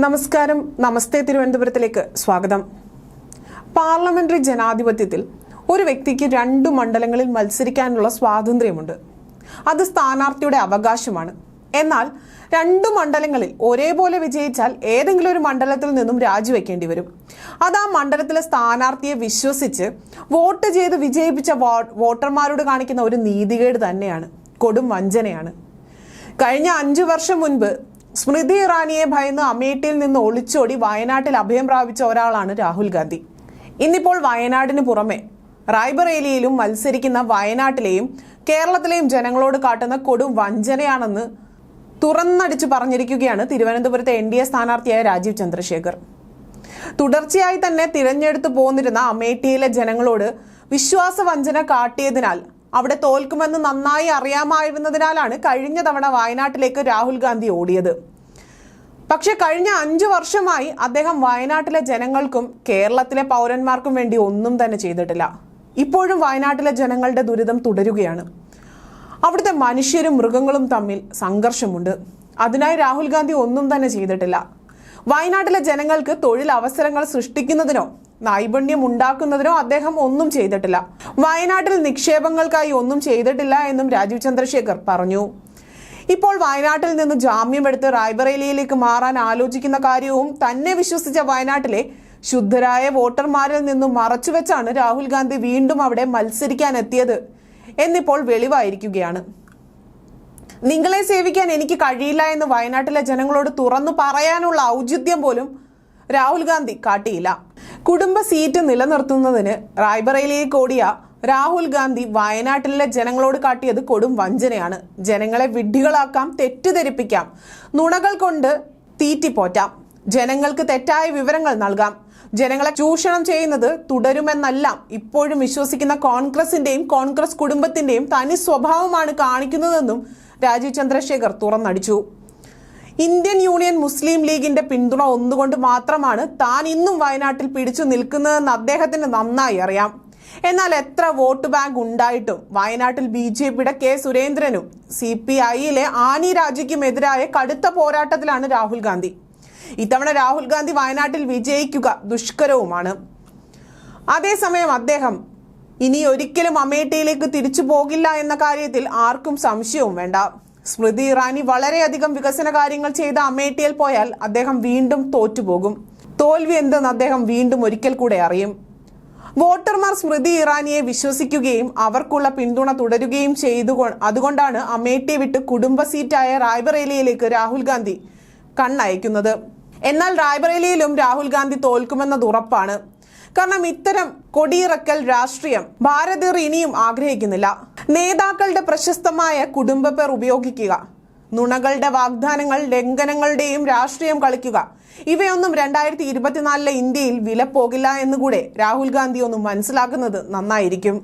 നമസ്കാരം, നമസ്തേ തിരുവനന്തപുരത്തിലേക്ക് സ്വാഗതം. പാർലമെന്ററി ജനാധിപത്യത്തിൽ ഒരു വ്യക്തിക്ക് 2 മണ്ഡലങ്ങളിൽ മത്സരിക്കാനുള്ള സ്വാതന്ത്ര്യമുണ്ട്. അത് സ്ഥാനാർത്ഥിയുടെ അവകാശമാണ്. എന്നാൽ 2 മണ്ഡലങ്ങളിൽ ഒരേപോലെ വിജയിച്ചാൽ ഏതെങ്കിലും ഒരു മണ്ഡലത്തിൽ നിന്നും രാജിവെക്കേണ്ടി വരും. അത് ആ മണ്ഡലത്തിലെ സ്ഥാനാർത്ഥിയെ വിശ്വസിച്ച് വോട്ട് ചെയ്ത് വിജയിപ്പിച്ച വോട്ടർമാരോട് കാണിക്കുന്ന ഒരു നീതികേട് തന്നെയാണ്, കൊടും വഞ്ചനയാണ്. കഴിഞ്ഞ 5 വർഷം മുൻപ് സ്മൃതി ഇറാനിയെ ഭയന്ന് അമേഠിയിൽ നിന്ന് ഒളിച്ചോടി വയനാട്ടിൽ അഭയം പ്രാപിച്ച ഒരാളാണ് രാഹുൽ ഗാന്ധി. ഇന്നിപ്പോൾ വയനാടിന് പുറമെ റായ്ബറേലിയിലും മത്സരിക്കുന്ന വയനാട്ടിലെയും കേരളത്തിലെയും ജനങ്ങളോട് കാട്ടുന്ന കൊടും വഞ്ചനയാണെന്ന് തുറന്നടിച്ചു പറഞ്ഞിരിക്കുകയാണ് തിരുവനന്തപുരത്തെ NDA സ്ഥാനാർത്ഥിയായ രാജീവ് ചന്ദ്രശേഖർ. തുടർച്ചയായി തന്നെ തിരഞ്ഞെടുത്തു പോന്നിരുന്ന അമേഠിയിലെ ജനങ്ങളോട് വിശ്വാസവഞ്ചന കാട്ടിയതിനാൽ അവിടെ തോൽക്കുമെന്ന് നന്നായി അറിയാമായിരുന്നതിനാലാണ് കഴിഞ്ഞ തവണ വയനാട്ടിലേക്ക് രാഹുൽ ഗാന്ധി ഓടിയത്. പക്ഷെ കഴിഞ്ഞ 5 വർഷമായി അദ്ദേഹം വയനാട്ടിലെ ജനങ്ങൾക്കും കേരളത്തിലെ പൗരന്മാർക്കും വേണ്ടി ഒന്നും തന്നെ ചെയ്തിട്ടില്ല. ഇപ്പോഴും വയനാട്ടിലെ ജനങ്ങളുടെ ദുരിതം തുടരുകയാണ്. അവിടുത്തെ മനുഷ്യരും മൃഗങ്ങളും തമ്മിൽ സംഘർഷമുണ്ട്. അതിനായി രാഹുൽ ഗാന്ധി ഒന്നും തന്നെ ചെയ്തിട്ടില്ല. വയനാട്ടിലെ ജനങ്ങൾക്ക് തൊഴിൽ അവസരങ്ങൾ സൃഷ്ടിക്കുന്നതിനോ നൈപുണ്യം ഉണ്ടാക്കുന്നതിനോ അദ്ദേഹം ഒന്നും ചെയ്തിട്ടില്ല. വയനാട്ടിൽ നിക്ഷേപങ്ങൾക്കായി ഒന്നും ചെയ്തിട്ടില്ല എന്നും രാജീവ് ചന്ദ്രശേഖർ പറഞ്ഞു. ഇപ്പോൾ വയനാട്ടിൽ നിന്ന് ജാമ്യമെടുത്ത് റായ്ബറേലിയിലേക്ക് മാറാൻ ആലോചിക്കുന്ന കാര്യവും തന്നെ വിശ്വസിച്ച വയനാട്ടിലെ ശുദ്ധരായ വോട്ടർമാരിൽ നിന്നും മറച്ചുവെച്ചാണ് രാഹുൽ ഗാന്ധി വീണ്ടും അവിടെ മത്സരിക്കാൻ എത്തിയത് എന്നിപ്പോൾ വെളിവായിരിക്കുകയാണ്. നിങ്ങളെ സേവിക്കാൻ എനിക്ക് കഴിയില്ല എന്ന് വയനാട്ടിലെ ജനങ്ങളോട് തുറന്നു പറയാനുള്ള ഔചിത്യം പോലും രാഹുൽ ഗാന്ധി കാട്ടിയില്ല. കുടുംബ സീറ്റ് നിലനിർത്തുന്നതിന് റായ്ബറേലിയിലേക്ക് ഓടിയ രാഹുൽ ഗാന്ധി വയനാട്ടിലെ ജനങ്ങളോട് കാട്ടിയത് കൊടും വഞ്ചനയാണ്. ജനങ്ങളെ വിഡ്ഢികളാക്കാം, തെറ്റിദ്ധരിപ്പിക്കാം, നുണകൾ കൊണ്ട് തീറ്റിപ്പോറ്റാം, ജനങ്ങൾക്ക് തെറ്റായ വിവരങ്ങൾ നൽകാം, ജനങ്ങളെ ചൂഷണം ചെയ്യുന്നത് തുടരുമെന്നെല്ലാം ഇപ്പോഴും വിശ്വസിക്കുന്ന കോൺഗ്രസിന്റെയും കോൺഗ്രസ് കുടുംബത്തിന്റെയും തനി സ്വഭാവമാണ് കാണിക്കുന്നതെന്നും രാജീവ് ചന്ദ്രശേഖർ തുറന്നടിച്ചു. ഇന്ത്യൻ യൂണിയൻ മുസ്ലിം ലീഗിന്റെ പിന്തുണ ഒന്നുകൊണ്ട് മാത്രമാണ് താൻ ഇന്നും വയനാട്ടിൽ പിടിച്ചു നിൽക്കുന്നതെന്ന് അദ്ദേഹത്തിന് നന്നായി അറിയാം. എന്നാൽ എത്ര വോട്ട് ബാങ്ക് ഉണ്ടായിട്ടും വയനാട്ടിൽ BJPയുടെ K സുരേന്ദ്രനും CPIയിലെ ആനി രാജയ്ക്കുമെതിരായ കടുത്ത പോരാട്ടത്തിലാണ് രാഹുൽ ഗാന്ധി. ഇത്തവണ രാഹുൽ ഗാന്ധി വയനാട്ടിൽ വിജയിക്കുക ദുഷ്കരവുമാണ്. അതേസമയം അദ്ദേഹം ഇനി ഒരിക്കലും അമേഠിയിലേക്ക് തിരിച്ചു പോകില്ല എന്ന കാര്യത്തിൽ ആർക്കും സംശയവും വേണ്ട. സ്മൃതി ഇറാനി വളരെയധികം വികസന കാര്യങ്ങൾ ചെയ്ത അമേഠിയിൽ പോയാൽ അദ്ദേഹം വീണ്ടും തോറ്റുപോകും. തോൽവി എന്തെന്ന് അദ്ദേഹം വീണ്ടും ഒരിക്കൽ കൂടെ അറിയും. വോട്ടർമാർ സ്മൃതി ഇറാനിയെ വിശ്വസിക്കുകയും അവർക്കുള്ള പിന്തുണ തുടരുകയും അതുകൊണ്ടാണ് അമേഠി വിട്ട് കുടുംബ സീറ്റായ റായ്ബറേലിയിലേക്ക് രാഹുൽ ഗാന്ധി കണ്ണയക്കുന്നത്. എന്നാൽ റായ്ബറേലിയിലും രാഹുൽ ഗാന്ധി തോൽക്കുമെന്നത് ഉറപ്പാണ്. കാരണം ഇത്തരം കൊടിയിറക്കൽ രാഷ്ട്രീയം ഭാരതീയർ ഇനിയും ആഗ്രഹിക്കുന്നില്ല. നേതാക്കളുടെ പ്രശസ്തമായ കുടുംബ പേർ ഉപയോഗിക്കുക, നുണകളുടെ വാഗ്ദാനങ്ങൾ, ലംഘനങ്ങളുടെയും രാഷ്ട്രീയം കളിക്കുക, ഇവയൊന്നും 2024 ഇന്ത്യയിൽ വില പോകില്ല എന്നുകൂടെ രാഹുൽ ഗാന്ധി ഒന്നും മനസ്സിലാക്കുന്നത് നന്നായിരിക്കും.